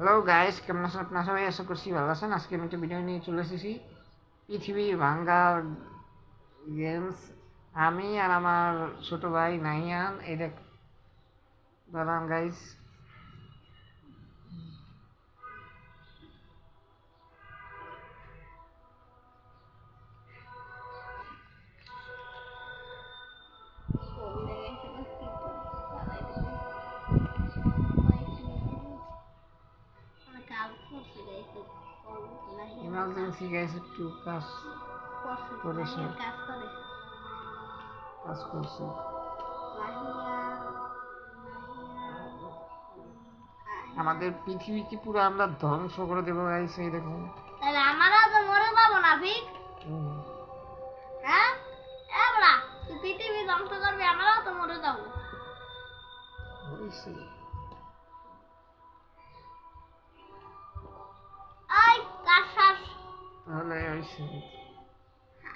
Hello guys, কেমন আছেন আপনারা সবাই? আশা করছি ভালো আছেন। আজকে আমি একটা ভিডিও নিয়ে চলে এসেছি, পৃথিবী ভাঙ্গা গেমস। আমি আর আমার ছোট ভাই নাহিয়ান এই দেখ দাঁড়ান গাইস। ইমার্জেন্সি গাইস, একটু কাজ করেছে, কাজ করছে। আমাদের পৃথিবীকে পুরো আমরা ধ্বংস করে দেবো গাইস। এই দেখুন, তাহলে আমারও তো মরে যাবো না ফিক? হ্যাঁ এবড়া, তুই পৃথিবী ধ্বংস করবি, আমারও তো মরে যাবো। এই কাজ শেষ। তাহলে হইছে।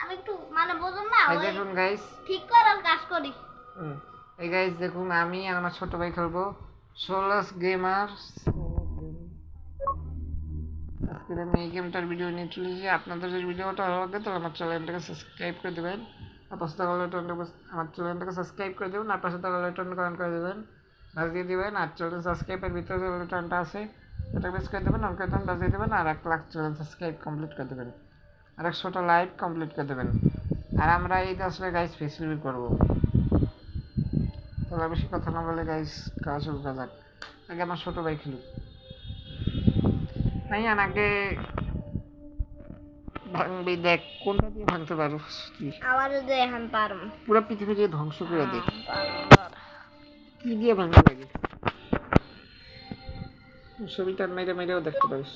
আমি একটু মানে বুঝুন না, এই দেখুন গাইস, ঠিক করার কাজ করি। এই গাইস দেখুন, আমি আর আমার ছোট ভাই খেলবো সোলাস গেমার। আজকে আমি এই গেমটার ভিডিও নিয়ে চলে এসেছি। আপনাদের যদি ভিডিওটা ভালো লাগে তাহলে আমার চ্যানেলটাকে সাবস্ক্রাইব করে দেবেন, আর পাশে থাকা আমার চ্যানেলটাকে সাবস্ক্রাইব করে দেবেন, আর পাশে থাকা লেটনটা কমেন্ট করে দেবেন, বাস দিয়ে দেবেন। আর চ্যানেল সাবস্ক্রাইবের ভিতরে যে লেটনটা আছে ওটা বেস করে দেবেন, অনকে তখন বাস দিয়ে দেবেন, আর 1,00,000 চ্যানেল সাবস্ক্রাইব কমপ্লিট করে দেবেন, আর 100টা লাইক কমপ্লিট করে দেবেন। আর আমরা এই আসলে গাইস ফেস রিভিউ করবো। তাহলে বেশি কথা না বলে গাইস খাওয়া শুরু করা যাক। আগে আমার ছোট ভাই খেলুক। নাইয়ান আগে ভাঙবি, দেখ কোনটা দিয়ে ভাঙতে পারো তুই। আমার যদি এখন পারম পুরো পৃথিবী দিয়ে ধ্বংস করে দে। কি দিয়ে ভাঙতে লাগে ছবিটা মেরে মেরেও দেখতে পারিস।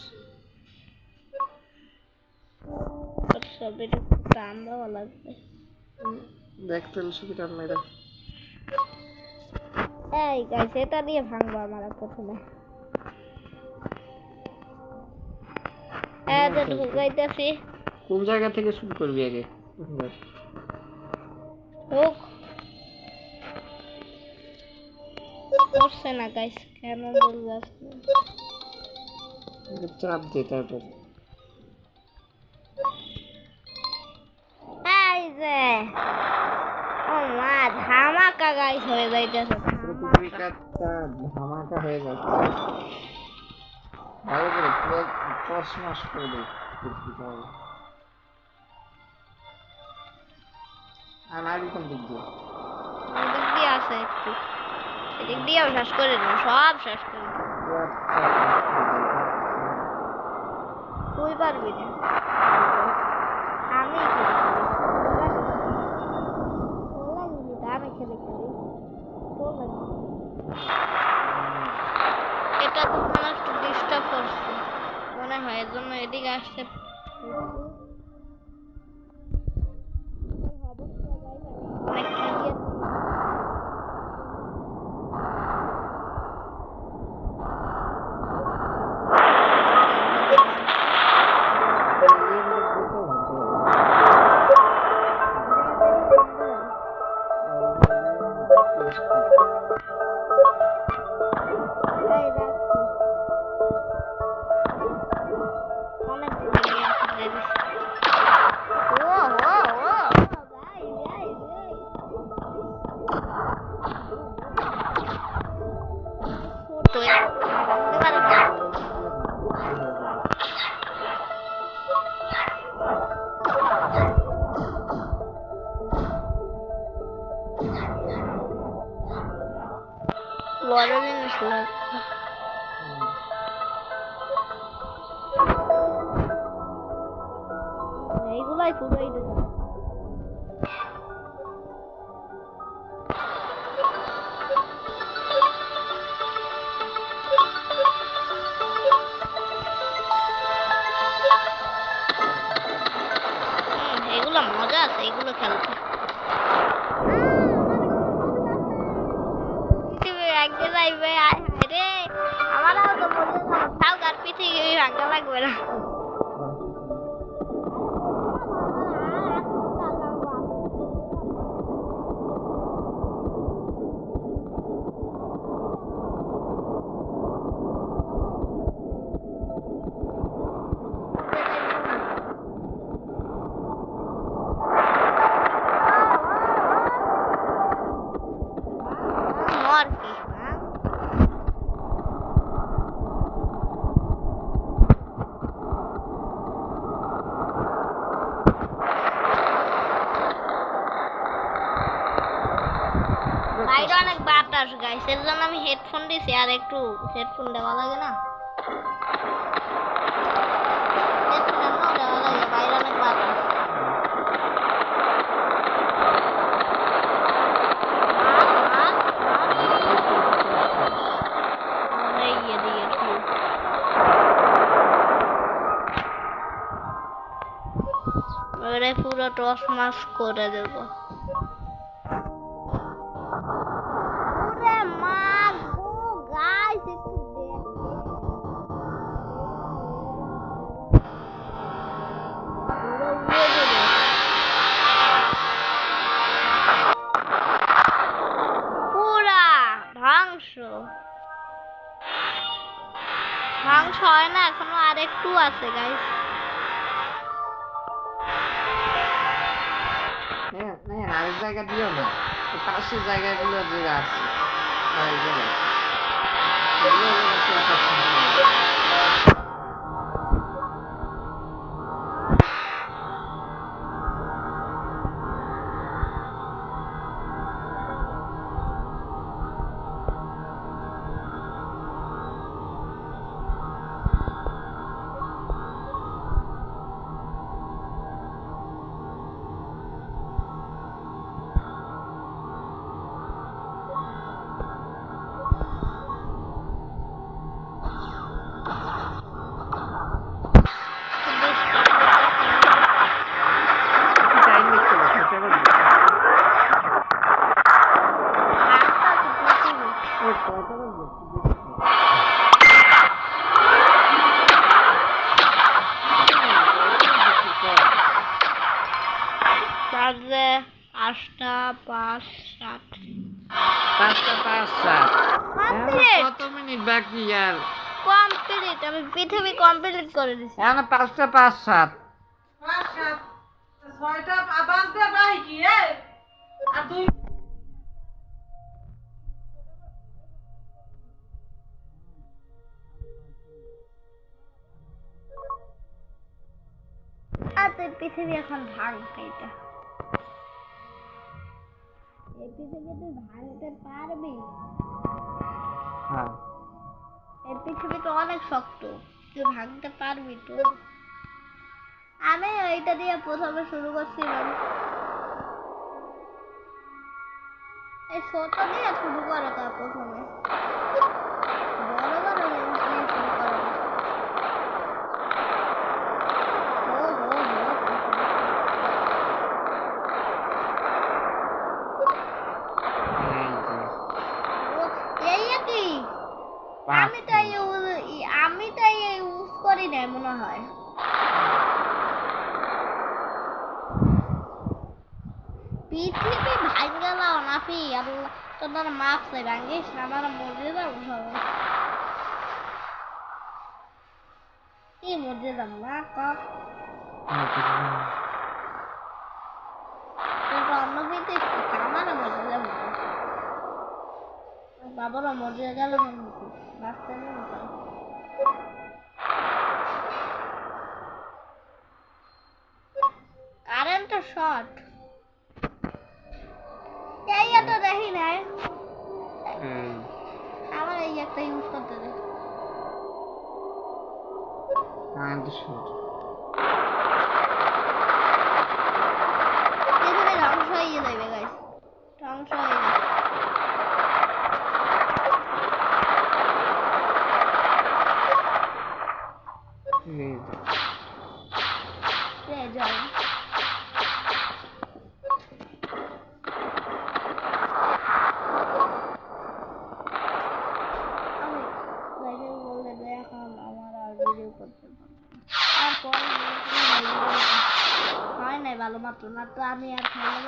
ছবিটা টান দেওয়া লাগবে। দেখ তাহলে ছবিটা মেরে। এই গাইস, এটা দিয়ে ভাঙবো আমরা প্রথমে। এতটুকু গাইতেছি। কোন জায়গা থেকে শুরু করবি আগে? হোক করছে না গাইস, কেন বলবাস? চাপ দে তারপর। এই যে ও মা, ধামাকা গাইস হয়ে যাইতেছে। ধামাকা হয়ে যাচ্ছে। ভালো করে পুরো টসমাস করে দে। আর আর কোন দিক দিয়ে? দিক দিয়ে আছে একটু, এদিক দিয়েও শেষ করে দিন, সব শেষ করে দিন। তুই পারবি না, আমি আমি খেলে খেলি। এটা তো মানে একটু ডিস্টার্ব করছে মনে হয়, এর জন্য এদিকে আসতে। অনেক ক্লিয়ার বড় জিনিস লাগবে। এইগুলাই পুরোই দেবো। এগুলো মজা আছে, এগুলো খেলতে। একদিন আইবে, আয় হায় রে, আমারও তো মনে হয় তাও কার পৃথিবী ভাঙা লাগবে না। গাইস, এর জন্য আমি হেডফোন দিছি, আর একটু হেডফোন দেওয়া লাগে না, হেডফোন এমনও দেওয়া লাগে, বাইরে অনেক বাতাস। আমরা ইয়ে দিয়ে এবারে পুরো টস মাস করে দেব। ওরে মা গো গাইস, একটু পুরা ধ্বংস ধ্বংস হয় না, এখনো আরেকটু আছে গাইস। আরেক জায়গা দিও না, পাশের জায়গাগুলো যে আছে ওই জায়গায় বাজে 8টা 5 7 5টা 5 7 কমপ্লিট কত মিনিট বাকি আর? কমপ্লিট, আমি পৃথিবী কমপ্লিট করে দিছি। এখন 5টা 5 7 ছয়টা আবাস দে ভাই কি আর তুই পৃথিবী এখন ভাঙতে, এটা এই পৃথিবী তুই ভাঙতে পারবি? হ্যাঁ, এই পৃথিবী তো অনেক শক্ত, তুই ভাঙতে পারবি তো? আমি এইটা দিয়ে প্রথমে শুরু করছিলাম, এই ছোট দিয়ে শুরু করে, তার প্রথমে বড় বড় জিনিস দিয়ে শুরু করে। আমি তো ইউজ করি না মনে হয়। পৃথিবী ভাঙ্গা লাও নাফি, আল্লাহ তোর মাফ চাই, ভাঙ্গিস না, আমার মরে যাবো সবাই। কি মরে যাবো না কক অন্য পৃথিবী, আমারও মরে যাবো, বাবারও মরে গেল, বাঁচতে নেই। কারেন্ট শর্ট, এই তো দেখি নাই, আমার এই একটা ইউজ করতে দে। এখানে ধ্বংস হয়ে যাবে গাইস, ধ্বংস হয়ে যাবে। হয় নাই ভালো মাত্র না তো, আমি আর খেলে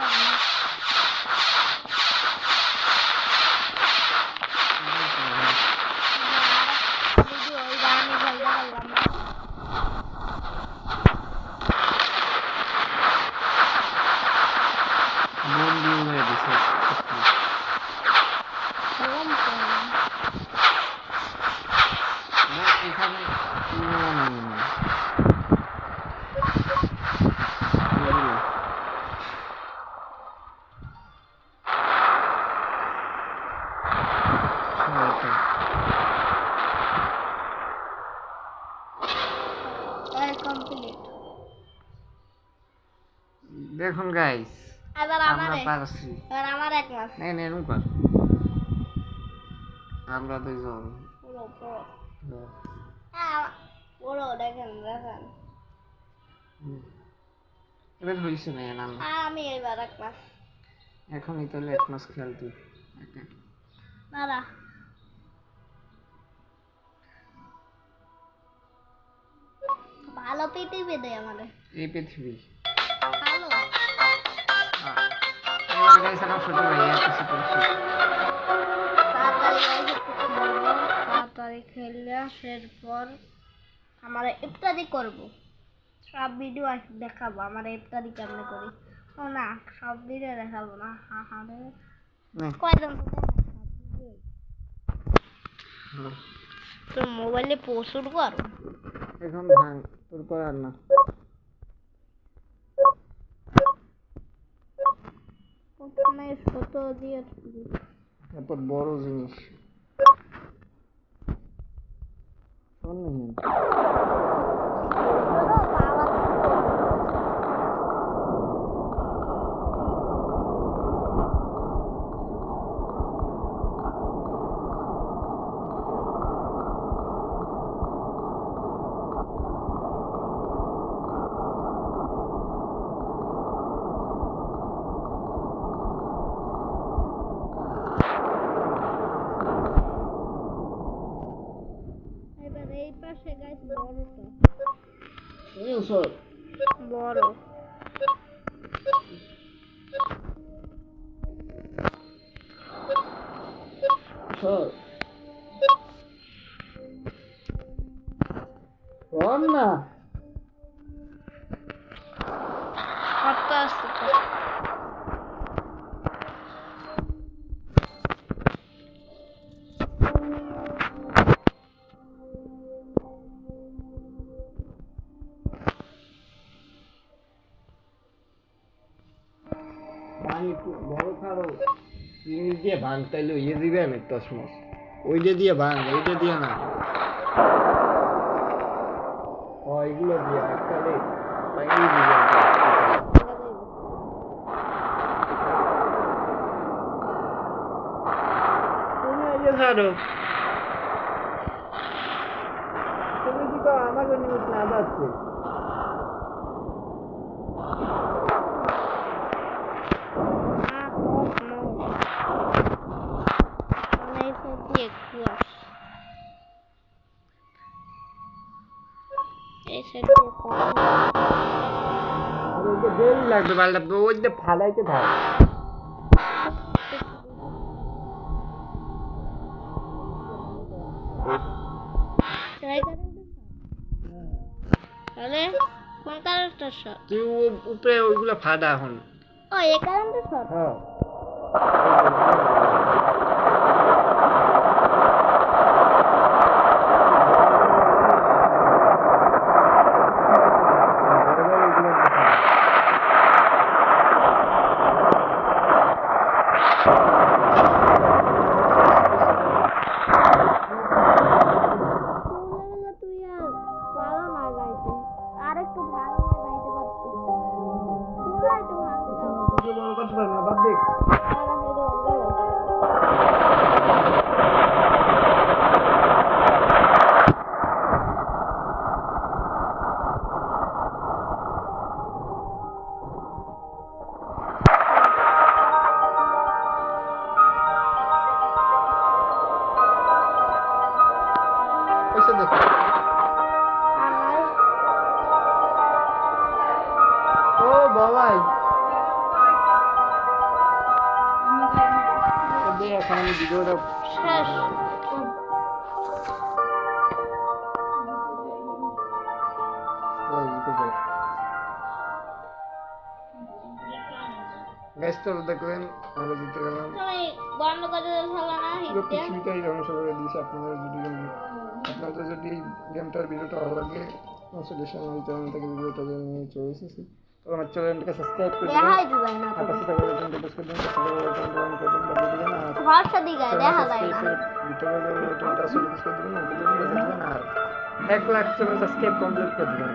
দেখুন গাইস এবার আমরা আমারে পারছি এবার আমার এক মাস নেন এরকম কর আমরা দুইজন পুরো পুরো হ্যাঁ পুরো দেখেন দেখেন এবার হয়েছে না না আর আমি এবার এক মাস এখনই তাহলে এক মাস খেলতি দাঁড়া ভালো পৃথিবী দেয় আমাদের এই পৃথিবী ভালো এবার গাইস আমার ছোট ভাই কিছু করছে তাড়াতাড়ি খেলে আসার পর আমরা ইফতারি করব সব ভিডিও দেখাবো আমরা ইফতারি কেমনে করি ও না সব ভিডিও দেখাবো না হাহারে কয়জন তো মোবাইলে প্রচুর করো এখন ভাঙ তোর পর আর না প্রথমে ছোট দিয়ে তারপর বড় জিনিস শোন না এবার এই পাশে গাছ বড়টা এই সর বড় সর শোন না কত আছে তো ভাঙ একটু বড় খারো জিনিস দিয়ে ভাঙ তাইলে ইয়ে দিবে আমি তসমস ওইটা দিয়ে ভাঙ এইটা দিয়ে না ও এগুলো দিয়ে একটালে ভাঙিয়ে দিবে তুমি আগে ছাড়ো তুমি কি তো আমাকে নিউজ না যাচ্ছে দেরি লাগবে পাল্টা ওই যে ফালাইতে থাক তাহলে কোন কারেন্টটা শর্ট তুই উপরে ওইগুলো ফাটা এখন ও এই কারেন্টটা শর্ট হ্যাঁ তুই আর পারো না গাইতে আর একটু ভালো না গাইতে পারতি পুরো একটু ভালো বড় কথা না বাদ দেখ পয়সা দেখো ও বাবাই এখন আমি ভিডিওটা শেষ গ্যাস তো দেখবেন আমরা জিতে গেলাম তুমি বন্ধ করে ফেলো না পুরো পৃথিবীটাই ধ্বংস করে দিয়েছে আপনাদের যদি এই গেমটার ভিডিওটা ভালো লাগে কনসোলেশন আমি চ্যানেল থেকে ভিডিওটা নিয়ে চলে এসেছি তো আমার চ্যানেলটাকে সাবস্ক্রাইব করে দিবেন দেখাই দিবাই না আর পাশে থাকা বেলটা প্রেস করে দিন পাশে থাকা বেলটা অন করে দিন বাজিয়ে দিবেন আর ভরসা দিকে দেখা যায় না ভিতরে বেলটা আসলে প্রেস করে দিবেন আর ভিডিওটা বাজিয়ে দিবেন আর 1 লাখ চ্যানেল সাবস্ক্রাইব কমপ্লিট করে দিবেন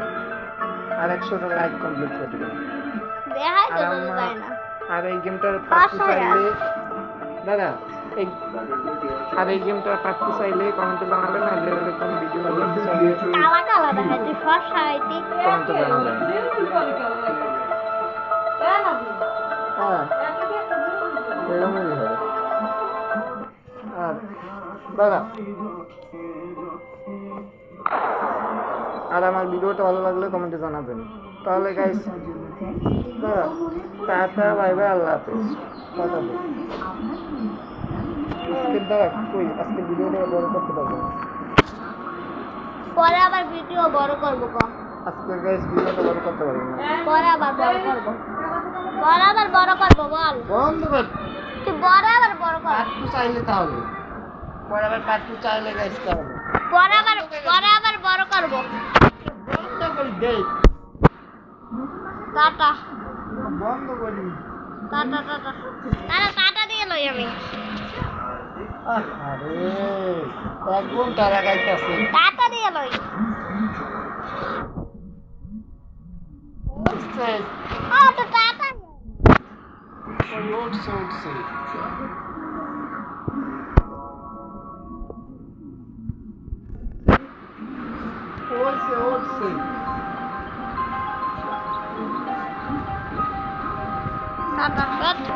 আর 100 লাইক কমপ্লিট করে দিবেন দেখাই তো আর তোর আমার- যায় না আর এই গেমটার পার্ট 2 চাইলে দাদা এই আর এই গেমটার পার্ট 2 চাইলে কমেন্টে জানাবেন আর যে এরকম ভিডিও দেখতে চাইলে কালা কালা দেখাইতে ফর্সা হইতে কমেন্টে জানাবেন। হ্যাঁ এরকমই হবে। আর দাদা আর আমার ভিডিওটা ভালো লাগলে কমেন্টে জানাবেন। তাহলে গাইস দাদা টাটা বাই বাই আল্লাহ হাফেজ। কথা বল আজকের দাদা কই আজকের ভিডিওটা বড় করতে পারবো না। পরে আবার ভিডিও বড় করব কম আজকের গাইস ভিডিওটা বড় করতে পারবো না। পরে আবার বড় করব পরে আবার বড় করব বল বন্ধ কর তুই পরে আবার বড় কর পার্ট 2 চাইলে তাহলে পরে আবার পার্ট 2 চাইলে গাইস তাহলে পরে আবার বড় করব বন্ধ করি দেই টাটা বন্ধ করি টাটা টাটা টাটা টাটা দিয়ে লই আমি আরে এক ঘন্টা লাগাইতেছে টাটা দিয়ে লই উঠছে তো টাটা ওই উঠছে উঠছে উঠছে উঠছে টাটা টাটা